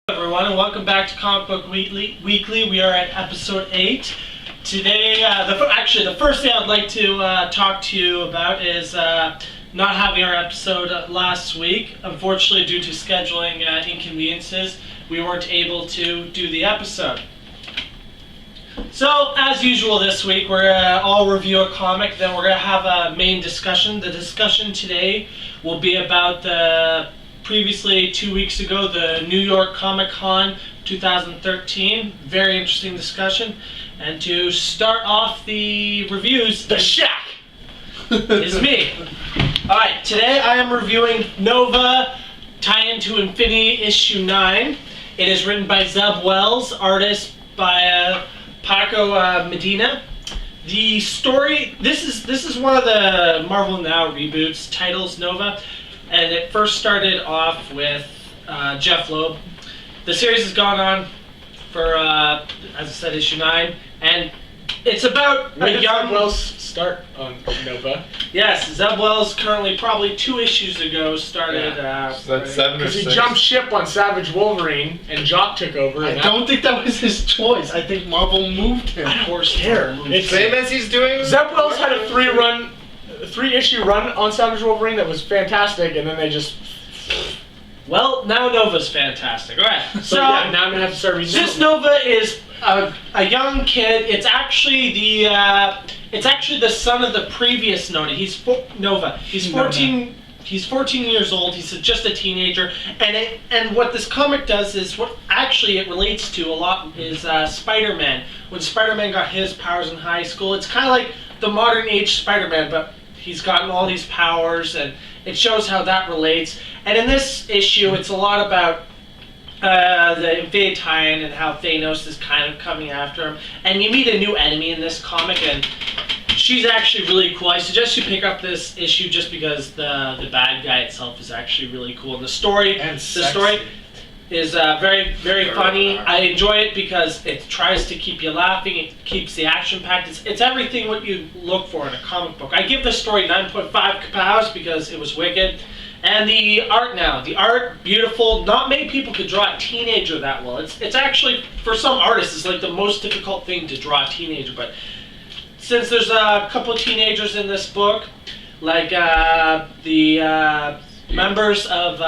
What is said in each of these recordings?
Everyone, and welcome back to Comic Book Weekly. We are at episode 8. Today, the first thing I'd like to talk to you about is not having our episode last week. Unfortunately, due to scheduling inconveniences, we weren't able to do the episode. So, as usual this week, we're going to all review a comic, then we're going to have a main discussion. The discussion today will be about previously 2 weeks ago, the New York Comic-Con 2013. Very interesting discussion. And to start off the reviews, The Shack is me. Alright, today I am reviewing Nova Tie Into Infinity issue 9. It is written by Zeb Wells, artist by Paco Medina. The story, this is one of the Marvel Now reboots titles, Nova. And it first started off with Jeff Loeb. The series has gone on for, as I said, issue 9. And it's about a young... Zeb Wells start on Nova? Yes, Zeb Wells currently, probably 2 issues ago, started... So that's 7 or Because 6. he jumped ship on Savage Wolverine, and Jock took over. I don't think that was his choice. I think Marvel moved him. I don't care. It's Same as he's doing. Zeb Wells had a 3-issue run on Savage Wolverine that was fantastic, and then they just... Well, now Nova's fantastic. Alright, So yeah, now I'm going to have to start reading this Nova is a young kid. It's actually the son of the previous Nova. He's 14. He's 14 years old. He's just a teenager, and what this comic does is what actually it relates to a lot is Spider-Man. When Spider-Man got his powers in high school, it's kind of like the modern age Spider-Man, but he's gotten all these powers, and it shows how that relates. And in this issue, it's a lot about the Infinity Tie-In and how Thanos is kind of coming after him. And you meet a new enemy in this comic, and she's actually really cool. I suggest you pick up this issue just because the bad guy itself is actually really cool. And the story is very, very funny. I enjoy it because it tries to keep you laughing. It keeps the action packed. It's everything what you look for in a comic book. I give this story 9.5 kapows because it was wicked. And the art, beautiful. Not many people could draw a teenager that well. It's actually, for some artists, it's like the most difficult thing to draw a teenager. But since there's a couple of teenagers in this book, like the members of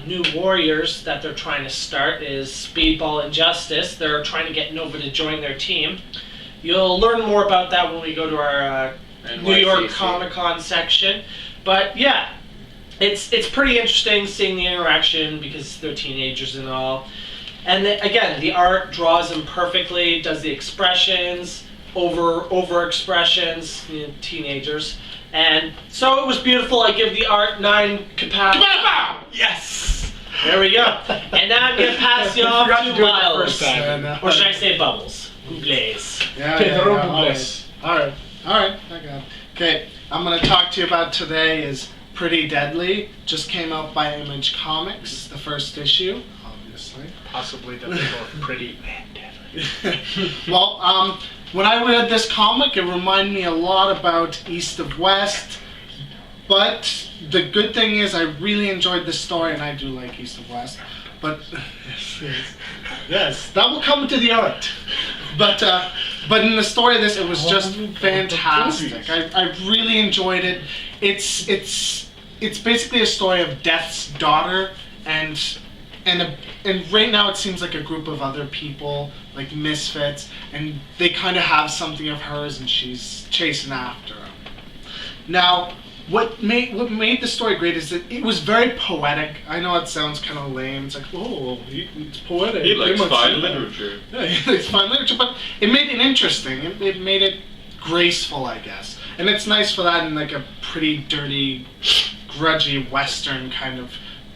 New Warriors that they're trying to start is Speedball and Justice. They're trying to get Nova to join their team. You'll learn more about that when we go to our NYCC. New York Comic-Con section. But yeah, it's pretty interesting seeing the interaction because they're teenagers and all. And again, the art draws them perfectly, does the expressions, over expressions, teenagers. And so it was beautiful. I give the art 9 kapow. Yes! There we go. And now I'm going to pass you off forgot to to do it the Miles. first time. Or should I say Bubbles? Blaze. Pedro Yeah. Bubles. Alright, I got it. Okay, I'm going to talk to you about today is Pretty Deadly. Just came out by Image Comics, the first issue, obviously. Possibly the both pretty and deadly. Well, when I read this comic, it reminded me a lot about East of West, but the good thing is I really enjoyed the story, and I do like East of West, but yes, that will come to the art. But in the story of this, it was just fantastic. I really enjoyed it. It's basically a story of Death's daughter, and right now it seems like a group of other people, like misfits, and they kind of have something of hers, and she's chasing after them. Now, what made the story great is that it was very poetic. I know it sounds kind of lame. It's like, oh, it's poetic. He likes must fine say that. literature. Yeah, he likes fine literature, but it made it interesting. It made it graceful, I guess. And it's nice for that in like a pretty dirty, grudgy Western kind of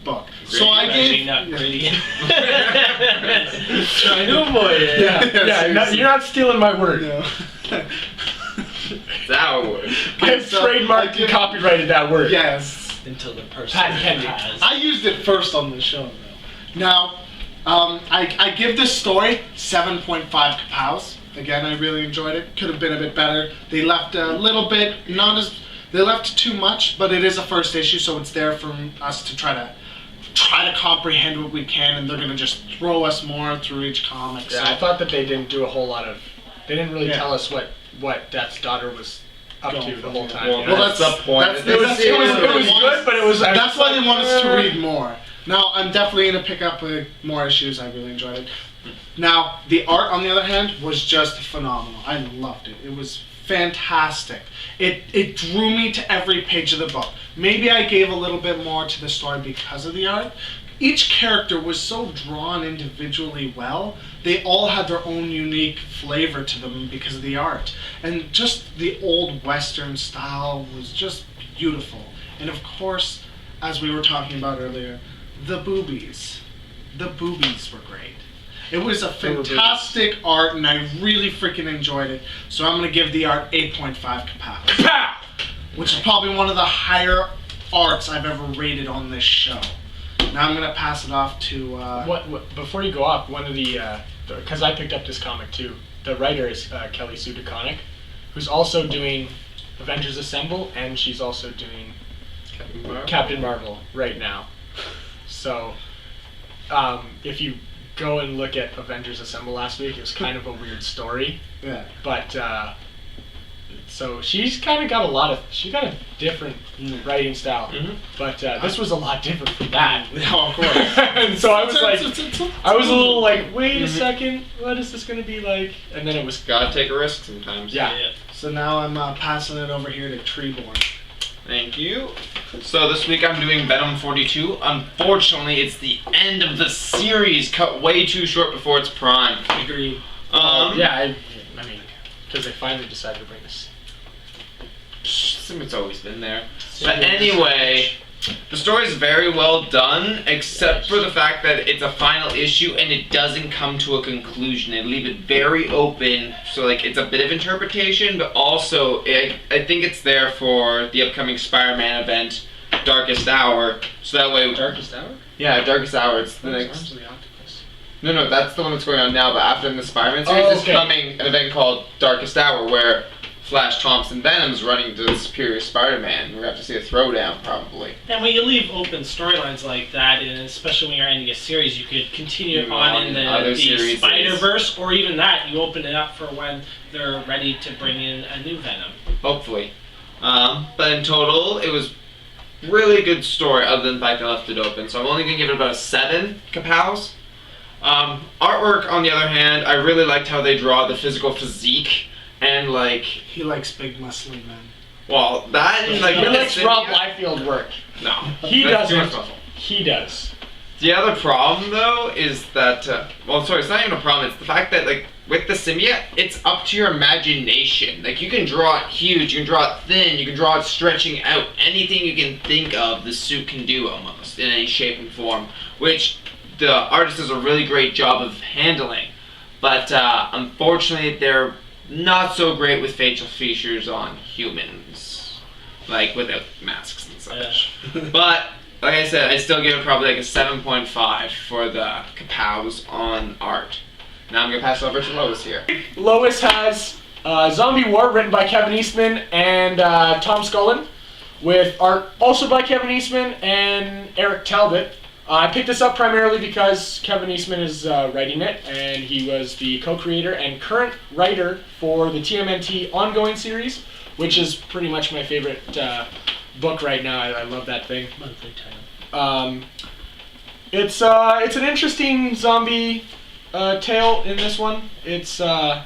book. So I gave... Not gritty. I know, boy. Yeah, you're not stealing my word. No. That would. I have trademarked and copyrighted that word. Yes. Until the person Patent pending. has. I used it first on the show, though. Now, I give this story 7.5 kapows. Again, I really enjoyed it. Could have been a bit better. They left a little bit, they left too much, but it is a first issue, so it's there for us to try try to comprehend what we can, and they're gonna just throw us more through each comic. Yeah, So I thought that they didn't do a whole lot of. They didn't really Yeah. tell us what Death's daughter was up Going to the for, whole yeah. time. Well, you know? that's the point. That's, It was good, but it was. That's why they want us to read more. Now, I'm definitely going to pick up more issues. I really enjoyed it. Now, the art, on the other hand, was just phenomenal. I loved it. It was fantastic. It drew me to every page of the book. Maybe I gave a little bit more to the story because of the art. Each character was so drawn individually well. They all had their own unique flavor to them because of the art. And just the old Western style was just beautiful. And of course, as we were talking about earlier, the boobies. The boobies were great. It was a fantastic art, and I really freaking enjoyed it. So I'm going to give the art 8.5 kapows, which is probably one of the higher arts I've ever rated on this show. Now I'm going to pass it off to... What before you go off, one of the because I picked up this comic too. The writer is Kelly Sue DeConnick, who's also doing Avengers Assemble, and she's also doing Captain Marvel right now. So, if you go and look at Avengers Assemble last week, it was kind of a weird story. Yeah. But so she's kind of got she got a different writing style. Mhm. But this was a lot different from that. Oh, of course. And so I was like, I was a little like, wait a second, what is this going to be like? And then it was, Gotta take a risk sometimes. yeah. So now I'm passing it over here to Treeborn. Thank you. So this week I'm doing Venom 42. Unfortunately, it's the end of the series, cut way too short before its prime. Agreed. Yeah, I mean, because they finally decided to bring this. It's always been there. But anyway, the story is very well done, except for the fact that it's a final issue and it doesn't come to a conclusion. They leave it very open, so like it's a bit of interpretation, but also I think it's there for the upcoming Spider-Man event, Darkest Hour. So that way, Darkest Hour? yeah, Darkest Hour. It's the next. Arms of the Octopus. No, that's the one that's going on now. But after the Spider-Man series, Oh, is okay. coming an event called Darkest Hour, where Flash Thompson Venom's running to the Superior Spider-Man. We're gonna have to see a throwdown probably. And when you leave open storylines like that, and especially when you're ending a series, you could continue Move on on in in other the series. Spider-Verse, or even that, you open it up for when they're ready to bring in a new Venom. Hopefully. But in total, it was really good story, other than the fact they left it open. So I'm only gonna give it about a 7 kapows. Artwork, on the other hand, I really liked how they draw the physical physique and like, He likes big muscly men. well, that and like He with the lets Rob symbiote- Liefeld work. No, He that's too much doesn't. muscle. He does. The other problem though is that it's not even a problem. It's the fact that like with the symbiote, it's up to your imagination. Like you can draw it huge, you can draw it thin, you can draw it stretching out. Anything you can think of, the suit can do almost in any shape and form, which the artist does a really great job of handling. But unfortunately, they're not so great with facial features on humans, like without masks and such. But like I said, I still give it probably like a 7.5 for the kapows on art. Now I'm gonna pass it over to Lois here. Lois has Zombie War, written by Kevin Eastman and Tom Scullin, with art also by Kevin Eastman and Eric Talbot. I picked this up primarily because Kevin Eastman is writing it, and he was the co-creator and current writer for the TMNT ongoing series, which is pretty much my favorite book right now. I love that thing. Monthly title. It's an interesting zombie tale in this one. It's a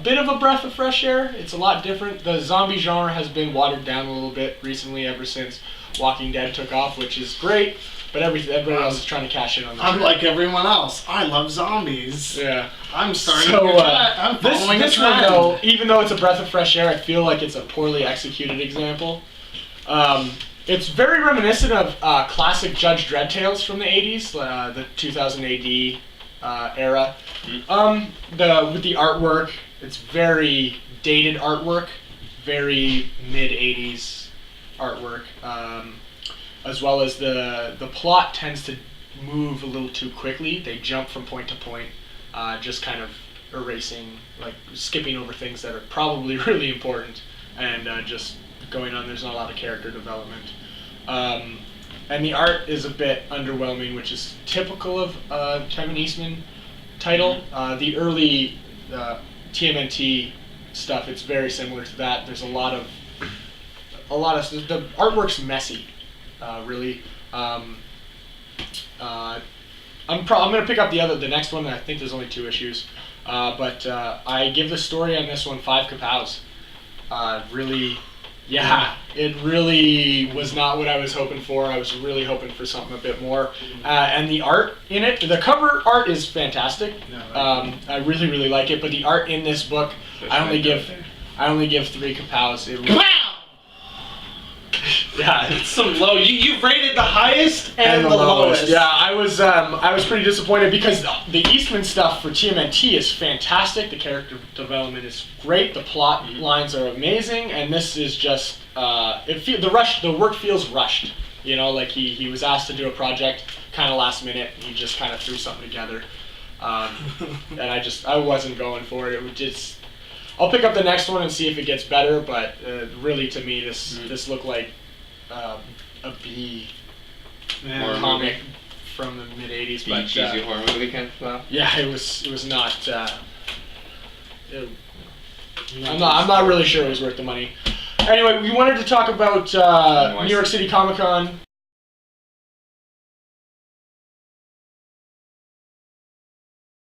bit of a breath of fresh air. It's a lot different. The zombie genre has been watered down a little bit recently, ever since Walking Dead took off, which is great. But everybody else is trying to cash in on the I'm trend. like everyone else. I love zombies. Yeah. I'm starting So, to I'm following this a one trend. though, even though it's a breath of fresh air, I feel like it's a poorly executed example. It's very reminiscent of classic Judge Dredd tales from the 80s, the 2000 AD era. With the artwork, it's very dated artwork, very mid 80s artwork, as well as the plot tends to move a little too quickly. They jump from point to point, just kind of erasing, like skipping over things that are probably really important, and just going on. There's not a lot of character development. And the art is a bit underwhelming, which is typical of Kevin Eastman title. The early TMNT stuff, it's very similar to that. There's a lot of the artwork's messy, really. I'm gonna pick up the next one. I think there's only 2 issues, but I give the story on this one 5 kapows. Really, yeah, it really was not what I was hoping for. I was really hoping for something a bit more. And the art in it, the cover art is fantastic. I really like it. But the art in this book, I only give 3 kapows. It was, yeah, It's some low. You rated the highest and the lowest. Yeah, I was pretty disappointed because the Eastman stuff for TMNT is fantastic. The character development is great. The plot lines are amazing, and this is just the work feels rushed. You know, like he was asked to do a project kind of last minute. And he just kind of threw something together, and I wasn't going for it. It would just. I'll pick up the next one and see if it gets better, but really to me this looked like a B comic from the mid '80s. But cheesy horror movie kind of stuff. Yeah, it was not. I'm not really sure it was worth the money. Anyway, we wanted to talk about New York City Comic Con.